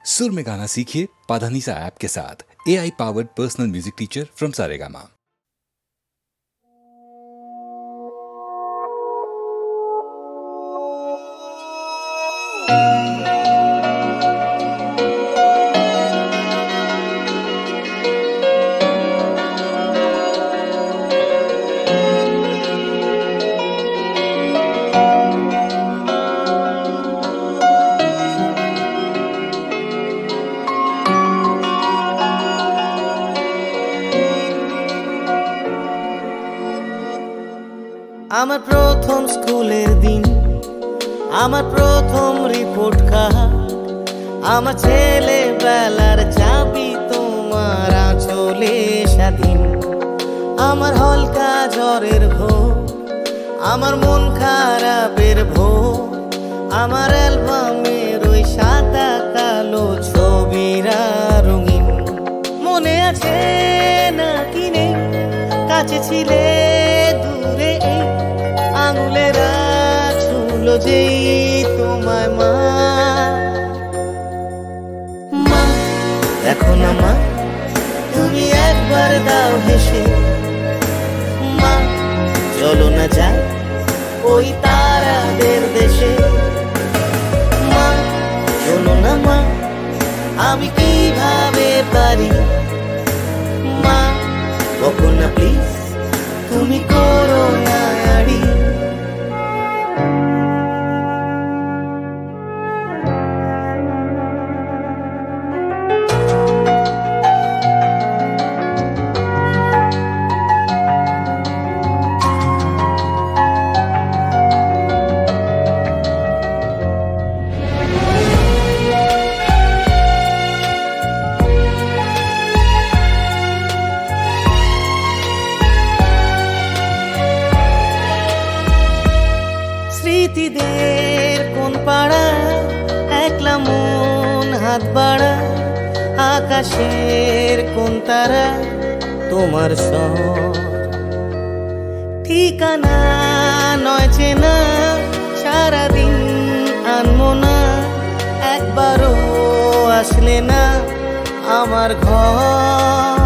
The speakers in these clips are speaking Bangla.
सुर में गाना सीखिए पाधानीसा ऐप के साथ। AI powered personal music teacher from Saregama. আমার প্রথম স্কুলের দিন, আমার প্রথম রিপোর্ট কার্ড, আমার ছেলেবেলার চাবি তোমার আঁচলে স্বাধীন। আমার হলকা জ্বরের ভোর, আমার মন খারাপের ভোর, আমার অ্যালবামের ওই সাদা কালো ছবিরা রঙিন। মনে আছে নাকি নেই, কাছে ছিলে দূরে এই আঙুলেরা ছুলো যেই তোমায় মা। মা দেখো না মা, তুমি একবার দাও হেসে। মা চলো না যাই ওই তারাদের দেশে। মা শোনো না মা, আমি কিভাবে পারি। মা বকো না প্লিজ, তুমি করো না আড়ি। স্মৃতিদের কোন পাড়া, একলা মন হাত বাড়া, আকাশের কোন তারা তোমার স্বর। ঠিকানা নয় চেনা, সারাদিন আনমো না, একবারও আসলে না আমার ঘর।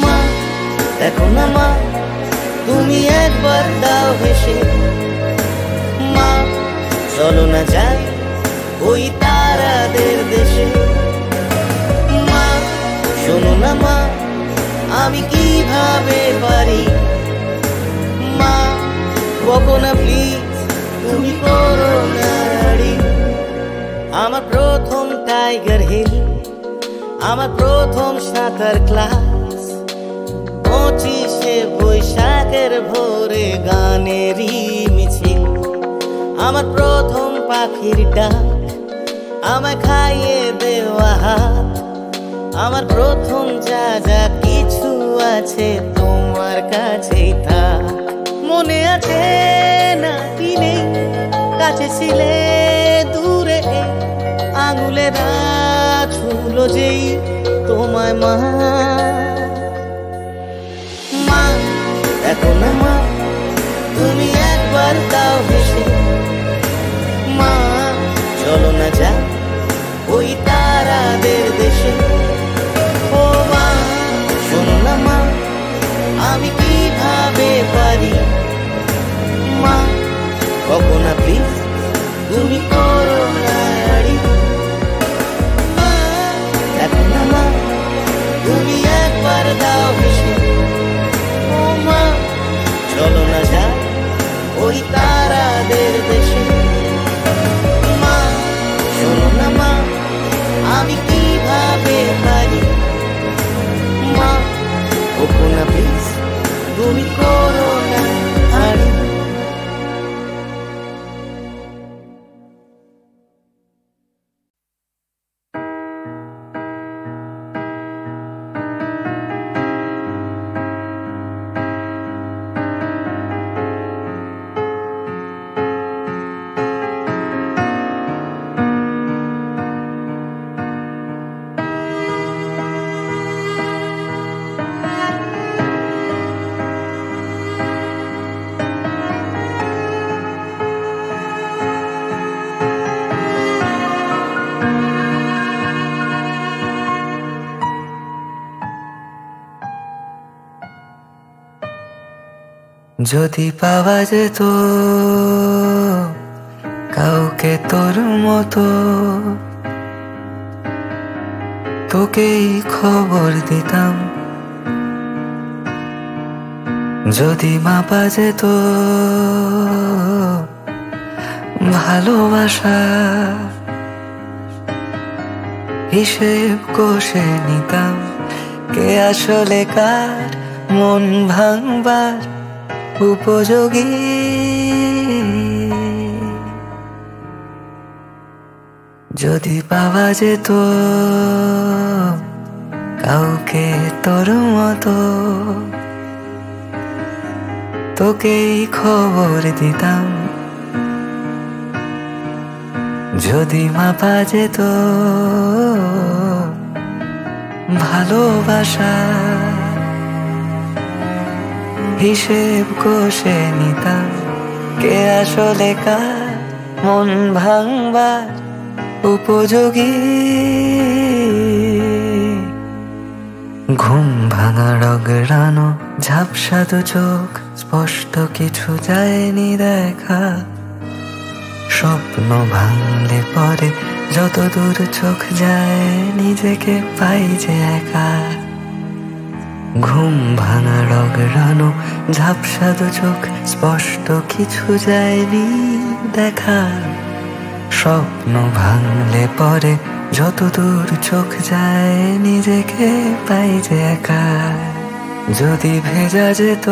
মা দেখো না মা, তুমি একবার দাও হেসে। মা চলো না যাই ওই তারাদের দেশে। মা শোনো না মা, আমি কিভাবে পারি। মা বকো না প্লিজ, তুমি করো না আড়ি। আমার প্রথম টাইগার হিল, আমার প্রথম সাঁতার ক্লাস, 25শে বৈশাখের ভোরে গানেরই মিছিল। আমার প্রথম পাখির ডাক, আমায় খাইয়ে দেওয়া হাত, আমার প্রথম যা যা কিছু আছে তোমার কাছেই থাক। মনে আছে নাকি নেই, কাছে ছিলে দূরে এই আঙুলেরা ছুলো যেই তোমায় মা। মা দেখো না মা, তুমি একবার দাও হেসে। মা চলো না যা ওই তারাদের দেশে। ও মা শোনো না মা, আমি কিভাবে পারি। মা বকো না প্লিজ, তুমি করো না আড়ি। মা দেখো না মা, তুমি একবার দাও হেসে। ও মা চলো না যাই ওই তারাদের দেশে। মা শোনো না মা, আমি কিভাবে পারি। মা বকো না প্লিজ, তুমি করো না আড়ি। যদি পাওয়া যেত কাউকে তোর মতো, তোকেই খবর দিতাম। যদি মাপা যেত ভালোবাসা, হিসেব কষে নিতাম। কে আসলে কার মন ভাঙবার উপযোগী। যদি পাওয়া যেত কাউকে তোর মতো, তোকেই খবর দিতাম। যদি মাপা যেত ভালোবাসা, হিসেব কষে নিতাম। কে আসলে কার মন ভাঙবার উপযোগী। ঘুম ভাঙা রগড়ানো ঝাপসা দু চোখ, স্পষ্ট কিছু যায়নি দেখা। স্বপ্ন ভাঙলে পরে যত দূর চোখ যায়, নিজেকে পাই যে একা। ঘুম ভাঙা রগড়ানো ঝাপসা দু চোখ, স্পষ্ট কিছু যায়নি দেখা। স্বপ্ন ভাঙলে পরে যত দূর চোখ যায়, নিজেকে পাই যে একা। যদি ভেজা যেত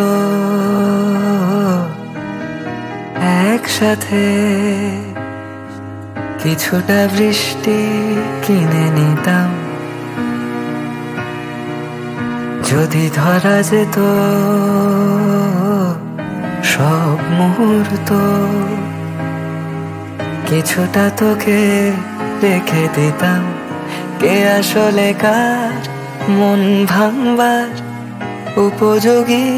একসাথে, কিছুটা বৃষ্টি কিনে নিতাম। যদি ধরা যেত সব মুহূর্ত, কিছুটা তোকে রেখে দিতাম। কে আসলে কার মন ভাঙবার উপযোগী।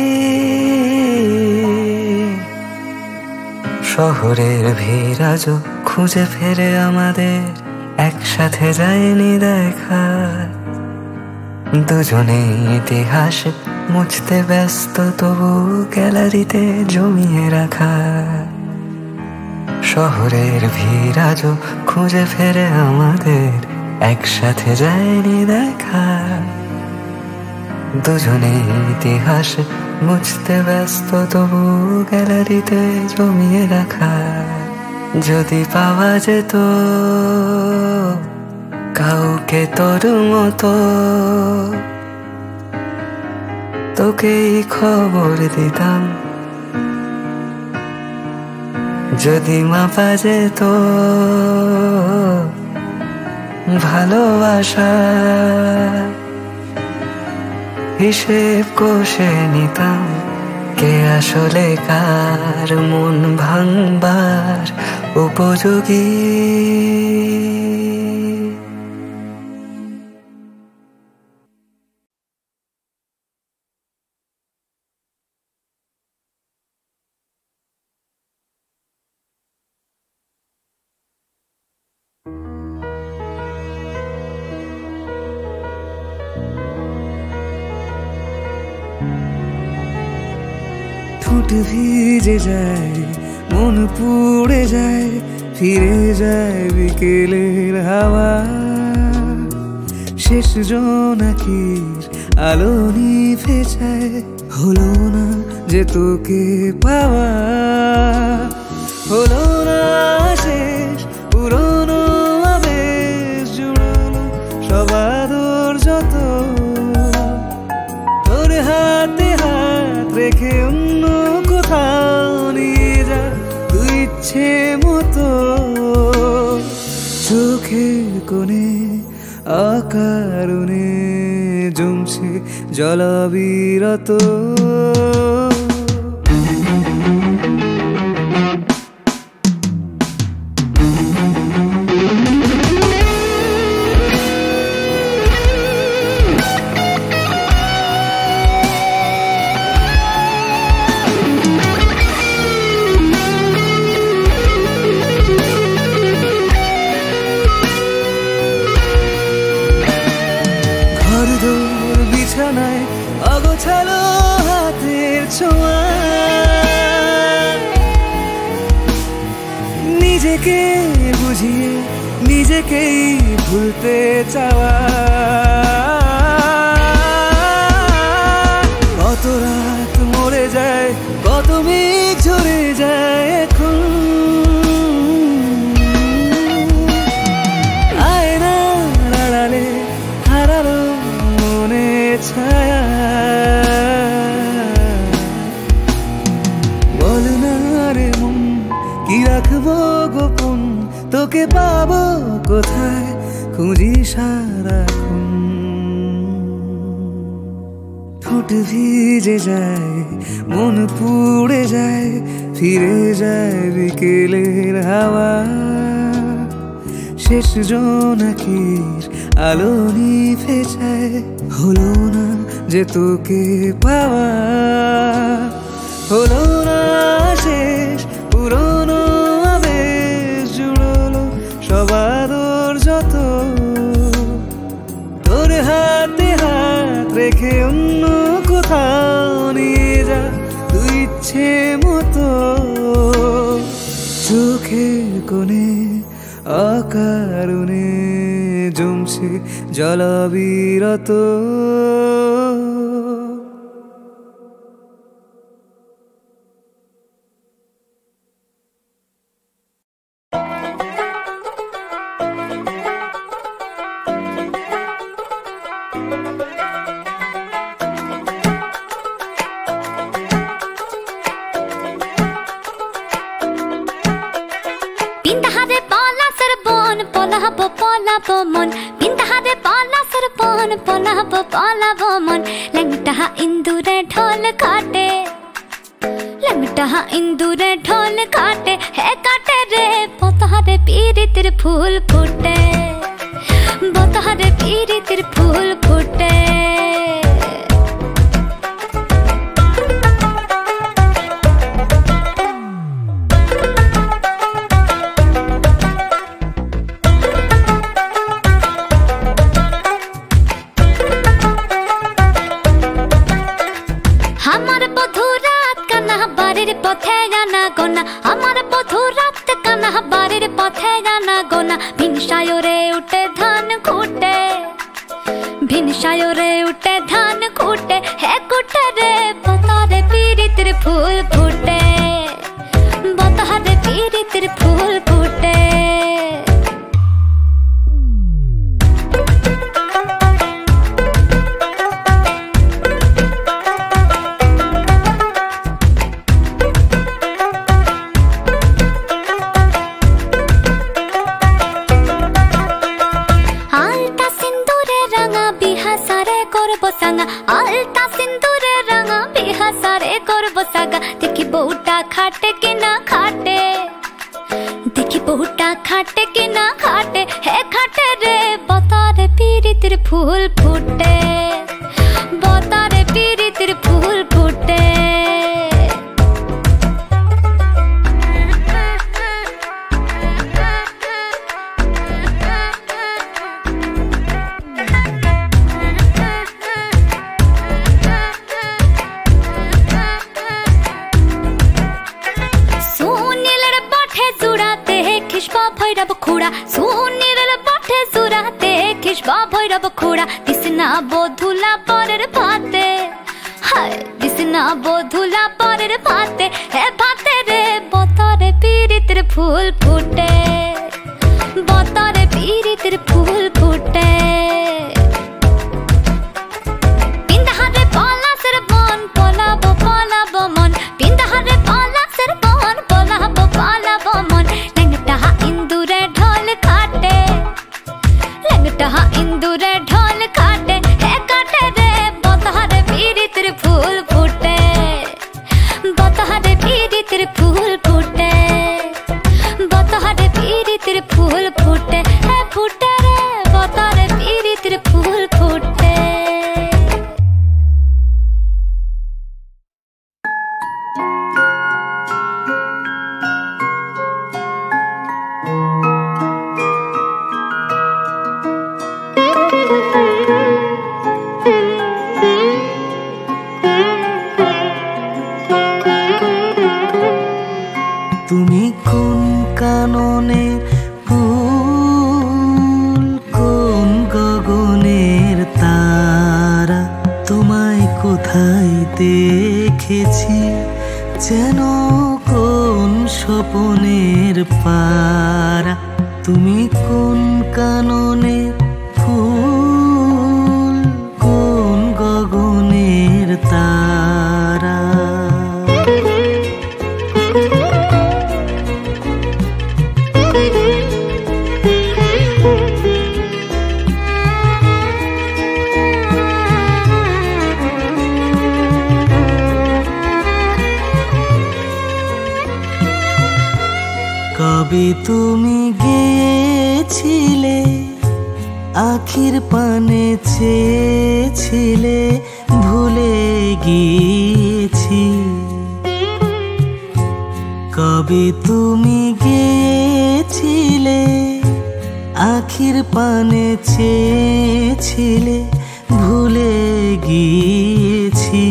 শহরের ভিড় আজও খুঁজে ফেরে আমাদের, একসাথে যায়নি দেখা। দুজনে ইতিহাস মুছতে ব্যস্ত, তবু গ্যালারিতে জমিয়ে রাখা। শহরের ভিড় আজও খুঁজে ফেরে আমাদের, একসাথে যায়নি দেখা। দুজনে ইতিহাস মুছতে ব্যস্ত, তবু গ্যালারিতে জমিয়ে রাখা। যদি পাওয়া যেত কাউকে তোর মতো, তোকেই খবর দিতাম। যদি মাপা যেত ভালোবাসা, হিসেব কষে নিতাম। কে আসলে কার মন ভাঙবার উপযোগী। ঠোঁট ভিজে যায়, মন পুড়ে যায়, ফিরে যায় বিকেলের হাওয়া। শেষ জোনাকির আলো নিভে যায়, হলো না যে তোকে পাওয়া। হলো না শেষ পুরনো আবেশ, জুড়লো সব আদর যত। তোর হাতে হাত রেখে অন্য কোথাও নিয়ে যা, তুই ইচ্ছে মতো। চোখের কোণে অকারণে জমছে জলাবিরত। বিছানায় অগোছালো হাতের ছোঁয়া। নিজেকে বুঝিয়ে নিজেকেই ভুলতে চাওয়া। কত রাত মরে যায়, কত মেঘ ঝরে যায় এখন। আয়নার আড়ালে হারালো মনে ছায়া। বল না রে মন, কি রাখবো গোপন, তোকে পাবো কোথায় খুঁজি সারাক্ষণ। ঠোঁট ভিজে যায়, মন পুড়ে যায়, ফিরে যায় বিকেলের হাওয়া। শেষ জোনাকির আলো নিভে যায়, হলো না যে তোকে পাওয়া। হলো না শেষ পুরনো আবেশ, জুড়লো সব আদর যত। তোর হাতে হাত রেখে অন্য কোথাও নিয়ে যা তুই ইচ্ছে মতো। চোখের কোণে অকারণে জমছে জলবিরত। मन बिंदारे पाला सरपन पलाबो मन लंगटा इंदुरे ढोल काटे लंगटा इंदुरे ढोल काटे है काटे रे पोतारे पीरी तिर फूल फूटे पोतारे पीरी तिर फूल फूटे। पथे जाना गोना हमारे बधू रात काना बारिर पथे जाना गोना भिनसायोरे उठे धान कूटे भिनसायोरे उठे धान कूटे है कूटे रे बतारे पीरी तिर फूल फूटे बतारे पीरी तिर फूल फूटे। आलता सिंदूरे रंगा बिहा सारे करबो सागा देखी बहुटा खाटे के ना खाटे देखी बहुटा खाटे के ना खाटे है खाटे रे बतारे पीरी तिर फूल फूटे बतारे पीरी तिर फूल फूटे। भैरव खुड़ा सुनील बाठे सुराते खिशबा भैरव खुड़ा दिसना बोधुला परर भाते हाय दिसना बोधुला परर भाते है भाते रे बतारे पीरी तिर फूल फूटे बतारे पीरी तिर फूल फूटे। बिंदारे पाला सरबन पलाबो मन बिंदारे पाला सरबन पलाबो मन लंगटा इंदुरे ढोल काटे है काटे रे बतारे पीरी तिर फूल फूटे बतारे पीरी तिर फूल फूटे बतारे पीरी तिर फूल फूटे है फूटे रे बतारे पीरी तिर फूल फूटे। দেখেছি যেন কোন স্বপনের পারা, তুমি কোন কাননে ফুল, কোন গগনের তারা। কবে তুমি গেছিলে আখির পানে চেয়েছিলে, ভুলে গিয়েছি। কবে তুমি গেছিলে আখির পানে চেয়েছিলে, ভুলে গিয়েছি।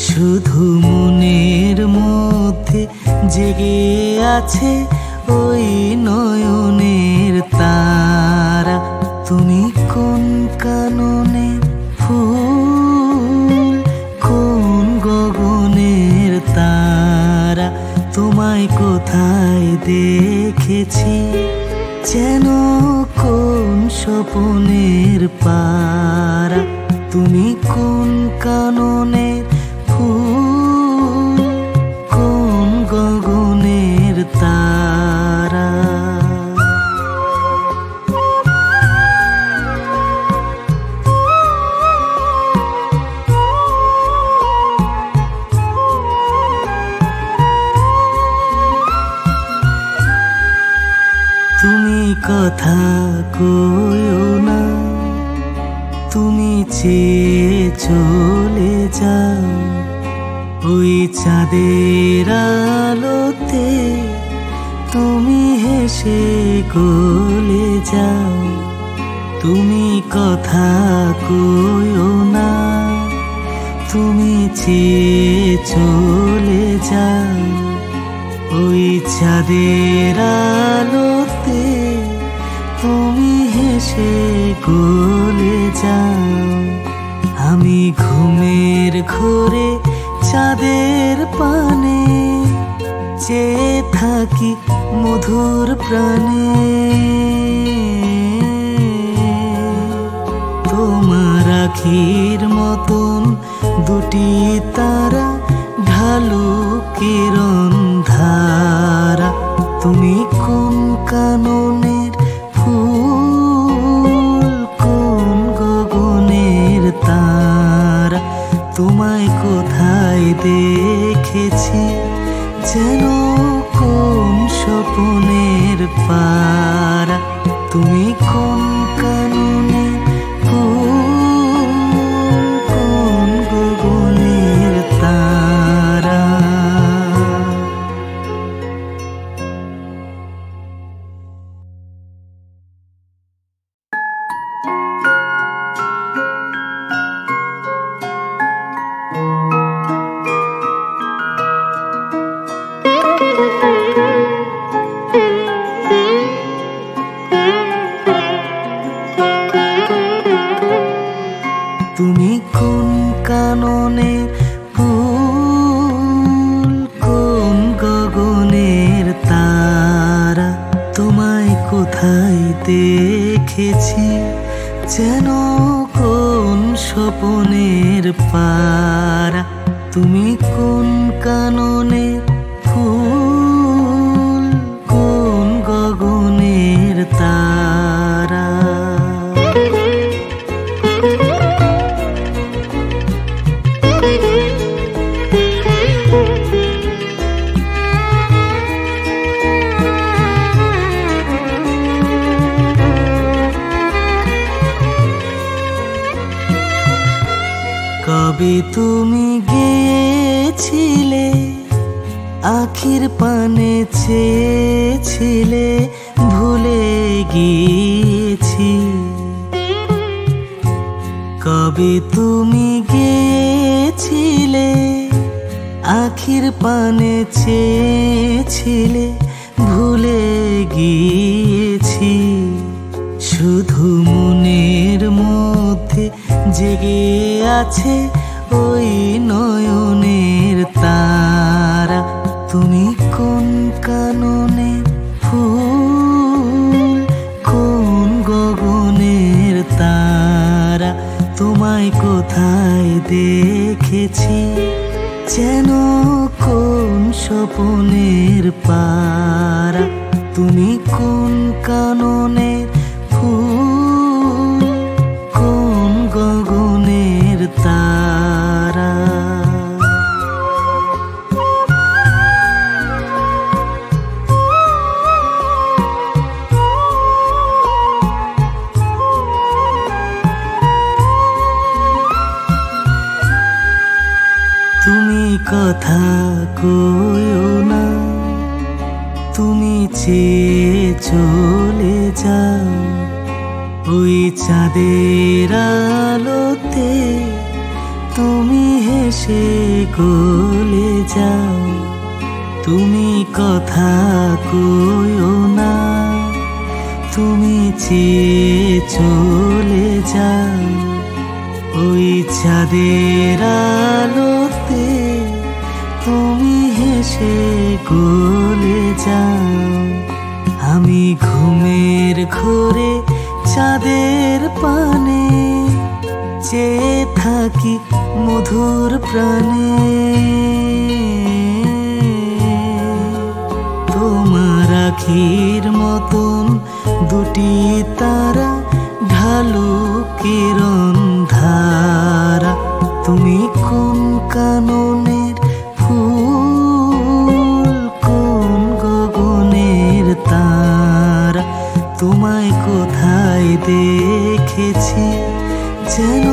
শুধু মনের মধ্যে জেগে আছে ওই নয়নের তারা, তুমি কোন কাননে ফুল, কোন গগনের তারা। তোমায় কোথায় দেখেছি যেন কোন স্বপনের পারা, তুমি কোন কাননের ফুল, কোন গগনের তারা। তুমি কথা কইও না, তুমি চেয়ে চলে যাও ওই চাঁদের আলোতে, তুমি হেসে গলে যাও। তুমি কথা কইও না, তুমি চেয়ে চলে যাও ওই চাঁদের আলোতে, তুমি হেসে গলে যাও। আমি ঘুমের ঘোরে চাঁদের পানে চেয়ে থাকি মধুর প্রাণে, তোমার আখির মতন দুটি তারা ঢালু কিরণ ধারা। তুমি কোন কাননের ফুল, কোন গগনের তারা। তোমায় কোথায় দেখেছি যেন কোন স্বপনের পারা, তুমি কোন কাননের ফুল, কোন গগনের তারা। তুমি কোন কাননের ফুল, কোন গগনের তারা। তোমায় কোথায় দেখেছি যেন কোন স্বপনের পারা, তুমি কোন কাননের ফুল, কোন গগনের তারা। কবে তুমি গেছিলে আখির পানে চেয়েছিলে, ভুলে গিয়েছি। কবে তুমি গেছিলে আখির পানে চেয়েছিলে, ভুলে গিয়েছি। শুধু মনের মধ্যে জেগে আছে ওই নয়নের তারা, তুমি কোন কাননের ফুল, কোন গগনের তারা, তোমায় কোথায় দেখেছি যেন কোন স্বপনের পারা, তুমি কোন কাননের ফুল, কোন গগনের তারা। তুমি কথা কইও না, তুমি চেয়ে চলে যাও, ওই চাঁদের আলোতে তুমি হেসে গলে যাও। তুমি কথা কইও না, তুমি চেয়ে চলে যাও, ওই চাঁদের আলোতে তুমি হেসে গলে যাও। আমি ঘুমের ঘোরে চাঁদের পানে চেয়ে থাকি মধুর প্রাণে, তোমার আখির মতন দুটি তারা ঢালু কিরণ ধারা, তুমি কোন কাননের ফুল, কোন গগনের তারা, তোমায় কোথায় দেখেছি যেন